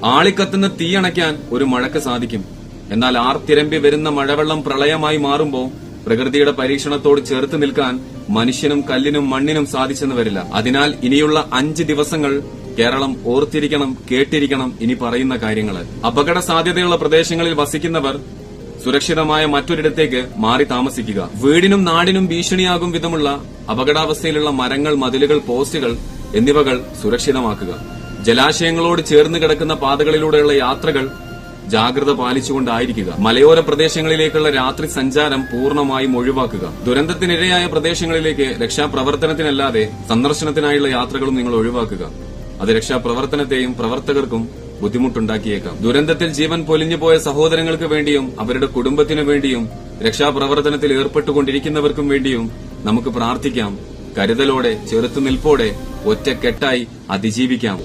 ആളിക്കത്തുന്ന തീയണയ്ക്കാൻ ഒരു മഴയ്ക്ക് സാധിക്കും. എന്നാൽ ആർത്തിരമ്പി വരുന്ന മഴവെള്ളം പ്രളയമായി മാറുമ്പോ പ്രകൃതിയുടെ പരീക്ഷണത്തോട് ചേർത്ത് നിൽക്കാൻ മനുഷ്യനും കല്ലിനും മണ്ണിനും സാധിച്ചെന്ന് വരില്ല. അതിനാൽ ഇനിയുള്ള 5 ദിവസങ്ങൾ കേരളം ഓർത്തിരിക്കണം, കേട്ടിരിക്കണം ഇനി പറയുന്ന കാര്യങ്ങള്. അപകട സാധ്യതയുള്ള പ്രദേശങ്ങളിൽ വസിക്കുന്നവർ സുരക്ഷിതമായ മറ്റൊരിടത്തേക്ക് മാറി താമസിക്കുക. വീടിനും നാടിനും ഭീഷണിയാകും വിധമുള്ള അപകടാവസ്ഥയിലുള്ള മരങ്ങൾ, മതിലുകൾ, പോസ്റ്റുകൾ എന്നിവകൾ സുരക്ഷിതമാക്കുക. ജലാശയങ്ങളോട് ചേർന്ന് കിടക്കുന്ന പാതകളിലൂടെയുള്ള യാത്രകൾ ജാഗ്രത പാലിച്ചുകൊണ്ടായിരിക്കുക. മലയോര പ്രദേശങ്ങളിലേക്കുള്ള രാത്രി സഞ്ചാരം പൂർണ്ണമായും ഒഴിവാക്കുക. ദുരന്തത്തിനിരയായ പ്രദേശങ്ങളിലേക്ക് രക്ഷാപ്രവർത്തനത്തിനല്ലാതെ സന്ദർശനത്തിനായുള്ള യാത്രകളും നിങ്ങൾ ഒഴിവാക്കുക. അത് രക്ഷാപ്രവർത്തനത്തെയും പ്രവർത്തകർക്കും ബുദ്ധിമുട്ടുണ്ടാക്കിയേക്കാം. ദുരന്തത്തിൽ ജീവൻ പൊലിഞ്ഞുപോയ സഹോദരങ്ങൾക്ക് വേണ്ടിയും അവരുടെ കുടുംബത്തിനു വേണ്ടിയും രക്ഷാപ്രവർത്തനത്തിൽ ഏർപ്പെട്ടുകൊണ്ടിരിക്കുന്നവർക്കും വേണ്ടിയും നമുക്ക് പ്രാർത്ഥിക്കാം. കരുതലോടെ, ചെറുത്തുനിൽപ്പോടെ, ഒറ്റക്കെട്ടായി അതിജീവിക്കാം.